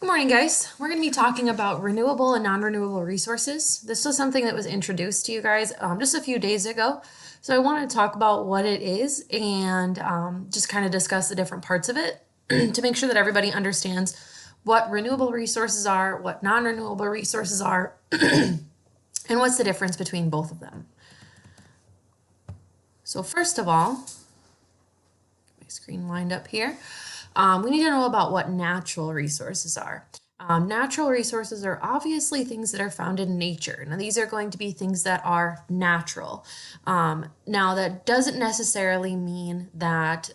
Good morning, guys. We're going to be talking about renewable and non-renewable resources. This was something that was introduced to you guys just a few days ago. So I want to talk about what it is and just kind of discuss the different parts of it to make sure that everybody understands what renewable resources are, what non-renewable resources are, and what's the difference between both of them. So first of all, my screen lined up here. We need to know about what natural resources are. Natural resources are obviously things that are found in nature. Now, these are going to be things that are natural. Now, that doesn't necessarily mean that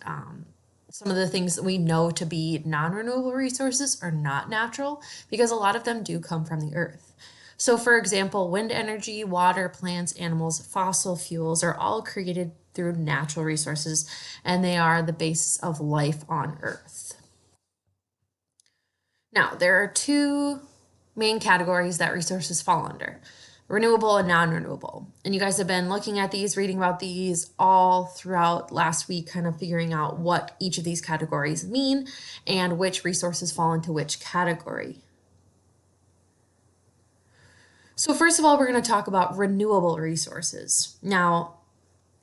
some of the things that we know to be non-renewable resources are not natural, because a lot of them do come from the earth. So, for example, wind energy, water, plants, animals, fossil fuels are all created through natural resources, and they are the basis of life on Earth. Now, there are two main categories that resources fall under: renewable and non-renewable. And you guys have been looking at these, reading about these all throughout last week, kind of figuring out what each of these categories mean and which resources fall into which category. So first of all, we're going to talk about renewable resources. Now,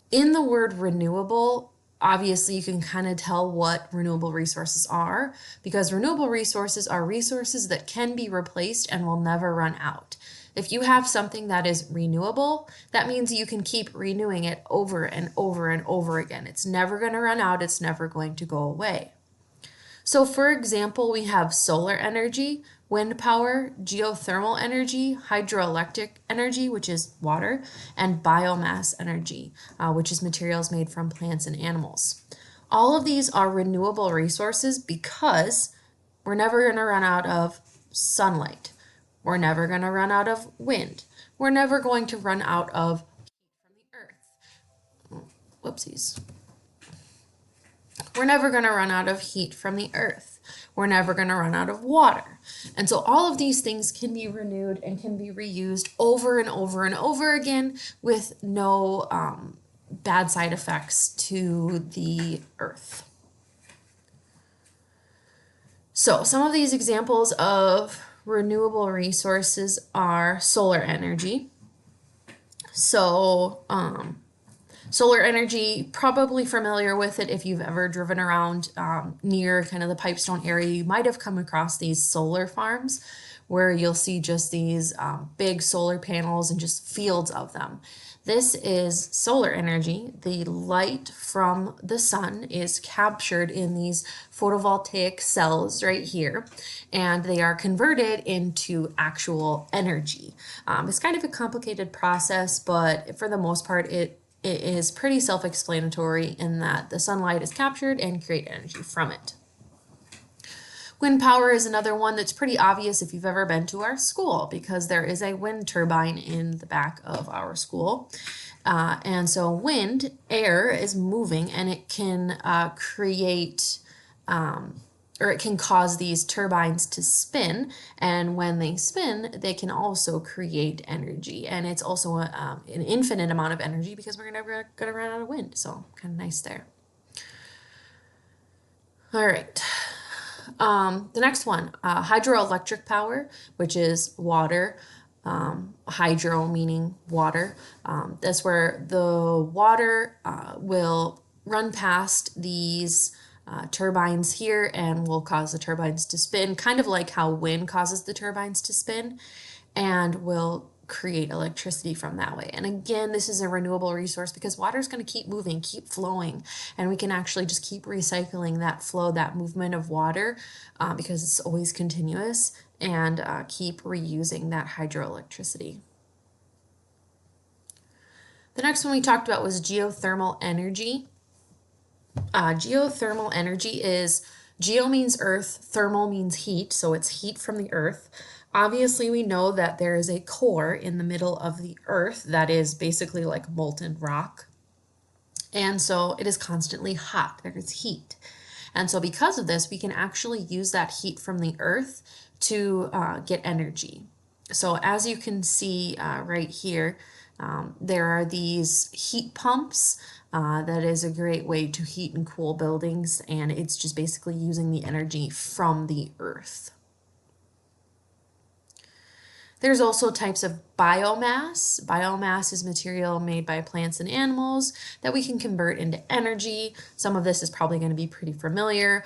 in the word renewable, obviously you can kind of tell what renewable resources are, because renewable resources are resources that can be replaced and will never run out. If you have something that is renewable, that means you can keep renewing it over and over and over again. It's never going to run out. It's never going to go away. So for example, we have solar energy, wind power, geothermal energy, hydroelectric energy, which is water, and biomass energy, which is materials made from plants and animals. All of these are renewable resources because we're never going to run out of sunlight. We're never going to run out of wind. We're never going to run out of heat from the earth. Whoopsies. We're never going to run out of heat from the earth. We're never going to run out of water. And so all of these things can be renewed and can be reused over and over and over again with no bad side effects to the earth. So some of these examples of renewable resources are solar energy. So solar energy, probably familiar with it if you've ever driven around near kind of the Pipestone area. You might have come across these solar farms where you'll see just these big solar panels and just fields of them. This is solar energy. The light from the sun is captured in these photovoltaic cells right here, and they are converted into actual energy. It's kind of a complicated process, but for the most part, it is pretty self-explanatory in that the sunlight is captured and create energy from it. Wind power is another one that's pretty obvious if you've ever been to our school, because there is a wind turbine in the back of our school. And so wind, air is moving, and it can create or it can cause these turbines to spin, and when they spin, they can also create energy, and it's also an infinite amount of energy because we're never going to run out of wind, so kind of nice there. All right, the next one, hydroelectric power, which is water. Hydro meaning water. That's where the water will run past these turbines here and will cause the turbines to spin, kind of like how wind causes the turbines to spin, and will create electricity from that way. And again, this is a renewable resource because water is going to keep moving, keep flowing, and we can actually just keep recycling that flow, that movement of water, because it's always continuous, and keep reusing that hydroelectricity. The next one we talked about was geothermal energy. Geothermal energy is, geo means earth, thermal means heat, so it's heat from the earth. Obviously, we know that there is a core in the middle of the earth that is basically like molten rock. And so it is constantly hot, there is heat. And so because of this, we can actually use that heat from the earth to get energy. So as you can see right here, there are these heat pumps. That is a great way to heat and cool buildings, and it's just basically using the energy from the earth. There's also types of biomass. Biomass is material made by plants and animals that we can convert into energy. Some of this is probably going to be pretty familiar.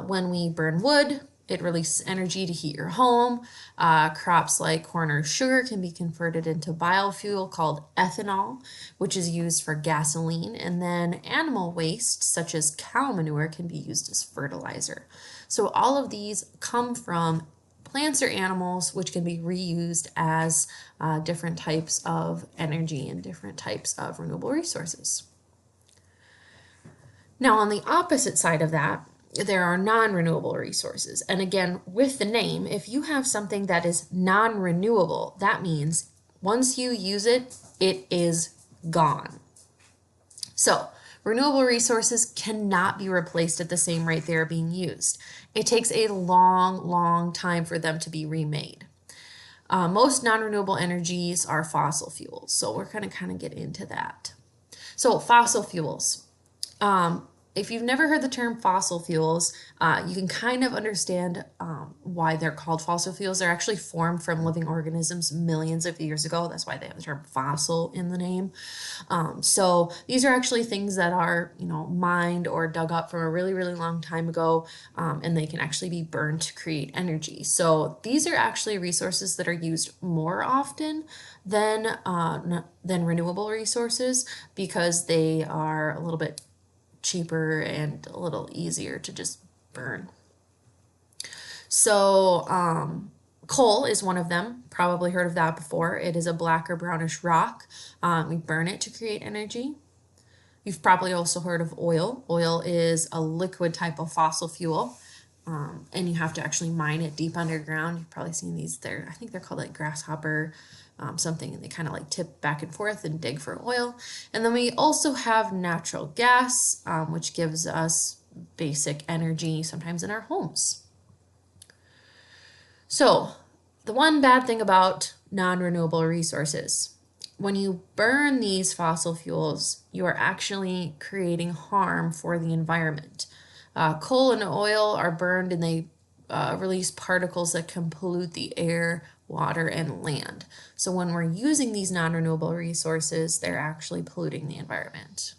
When we burn wood, it releases energy to heat your home. Crops like corn or sugar can be converted into biofuel called ethanol, which is used for gasoline. And then animal waste, such as cow manure, can be used as fertilizer. So all of these come from plants or animals, which can be reused as different types of energy and different types of renewable resources. Now, on the opposite side of that, there are non-renewable resources. And again, with the name, if you have something that is non-renewable, that means once you use it, it is gone. So, renewable resources cannot be replaced at the same rate they are being used. It takes a long, long time for them to be remade. Most non-renewable energies are fossil fuels, so we're going to kind of get into that. So, fossil fuels. If you've never heard the term fossil fuels, you can kind of understand why they're called fossil fuels. They're actually formed from living organisms millions of years ago. That's why they have the term fossil in the name. So these are actually things that are, mined or dug up from a really, really long time ago, and they can actually be burned to create energy. So these are actually resources that are used more often than renewable resources because they are a little bit cheaper and a little easier to just burn. So coal is one of them. Probably heard of that before. It is a black or brownish rock. We burn it to create energy. You've probably also heard of oil. Oil is a liquid type of fossil fuel, and you have to actually mine it deep underground. You've probably seen these there. I think they're called like grasshopper something, and they kind of like tip back and forth and dig for oil. And then we also have natural gas, which gives us basic energy sometimes in our homes. So the one bad thing about non-renewable resources, when you burn these fossil fuels, you are actually creating harm for the environment. Coal and oil are burned and they release particles that can pollute the air, water, and land. So when we're using these non-renewable resources, they're actually polluting the environment.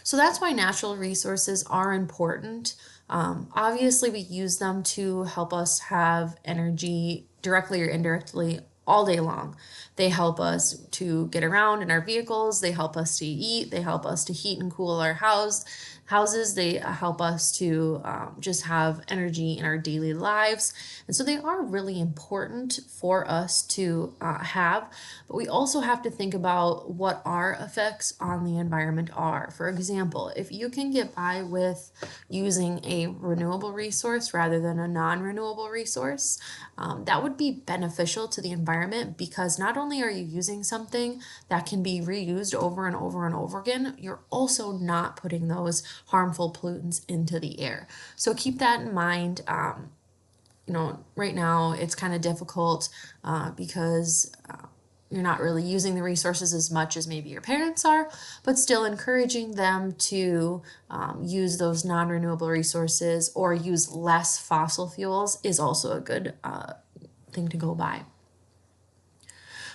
So that's why natural resources are important. Obviously, we use them to help us have energy directly or indirectly all day long. They help us to get around in our vehicles. They help us to eat. They help us to heat and cool our houses. They help us to just have energy in our daily lives. And so they are really important for us to have. But we also have to think about what our effects on the environment are. For example, if you can get by with using a renewable resource rather than a non-renewable resource, that would be beneficial to the environment because not only are you using something that can be reused over and over and over again, you're also not putting those harmful pollutants into the air. So keep that in mind. Right now it's kind of difficult because you're not really using the resources as much as maybe your parents are, but still encouraging them to use those non-renewable resources or use less fossil fuels is also a good thing to go by.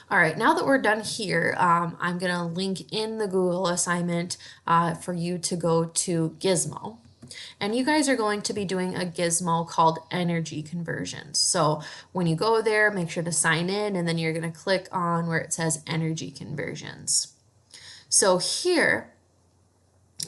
All right, now that we're done here, I'm going to link in the Google assignment for you to go to Gizmo. And you guys are going to be doing a gizmo called energy conversions. So when you go there, make sure to sign in, and then you're going to click on where it says energy conversions. So here,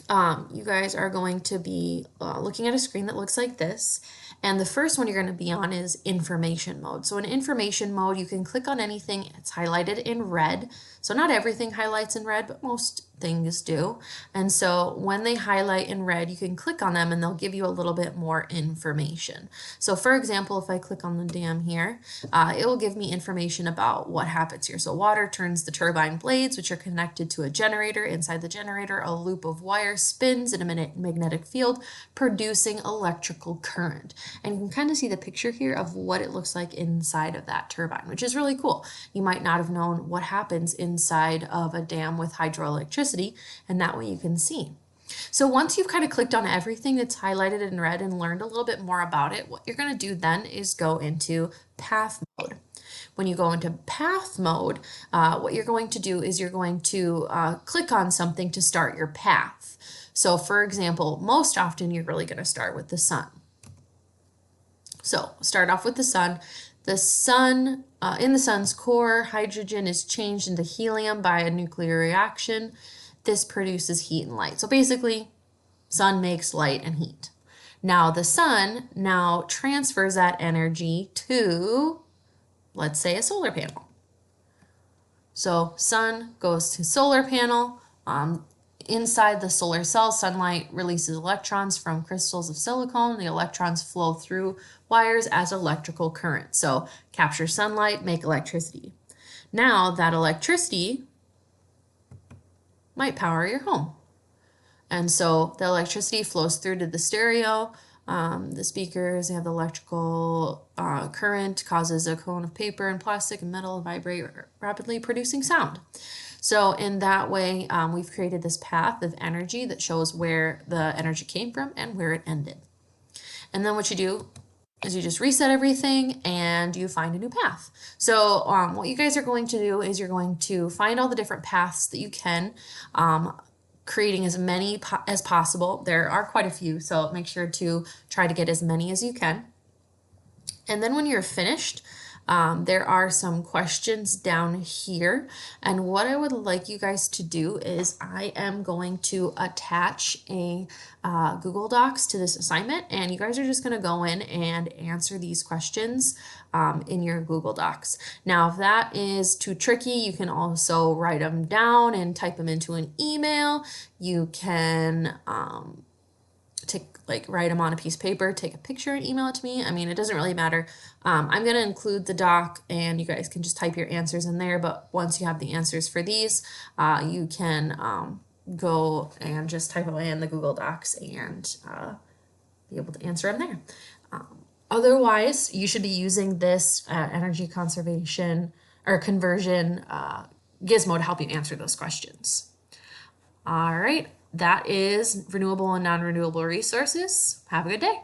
you guys are going to be looking at a screen that looks like this. And the first one you're going to be on is information mode. So in information mode, you can click on anything. It's highlighted in red. So not everything highlights in red, but most things do. And so when they highlight in red, you can click on them and they'll give you a little bit more information. So for example, if I click on the dam here, it will give me information about what happens here. So water turns the turbine blades, which are connected to a generator. Inside the generator, a loop of wire spins in a magnetic field, producing electrical current. And you can kind of see the picture here of what it looks like inside of that turbine, which is really cool. You might not have known what happens inside of a dam with hydroelectricity, and that way you can see. So once you've kind of clicked on everything that's highlighted in red and learned a little bit more about it, what you're going to do then is go into path mode. When you go into path mode, what you're going to do is you're going to click on something to start your path. So for example, most often you're really going to start with the sun. So start off with the sun. The sun, in the sun's core, hydrogen is changed into helium by a nuclear reaction. This produces heat and light. So basically, sun makes light and heat. Now the sun now transfers that energy to, let's say, a solar panel. So sun goes to solar panel. Inside the solar cell, sunlight releases electrons from crystals of silicon. The electrons flow through wires as electrical current. So capture sunlight, make electricity. Now that electricity might power your home. And so the electricity flows through to the stereo. The speakers, they have the electrical current, causes a cone of paper and plastic and metal to vibrate rapidly, producing sound. So in that way, we've created this path of energy that shows where the energy came from and where it ended. And then what you do is you just reset everything and you find a new path. So what you guys are going to do is you're going to find all the different paths that you can, creating as many as possible. There are quite a few, so make sure to try to get as many as you can. And then when you're finished, there are some questions down here. And what I would like you guys to do is I am going to attach a Google Docs to this assignment. And you guys are just going to go in and answer these questions in your Google Docs. Now, if that is too tricky, you can also write them down and type them into an email. You can write them on a piece of paper, take a picture and email it to me. I mean, it doesn't really matter. I'm going to include the doc and you guys can just type your answers in there. But once you have the answers for these, you can go and just type away in the Google Docs and be able to answer them there. Otherwise, you should be using this energy conservation or conversion gizmo to help you answer those questions. All right. That is renewable and non-renewable resources. Have a good day.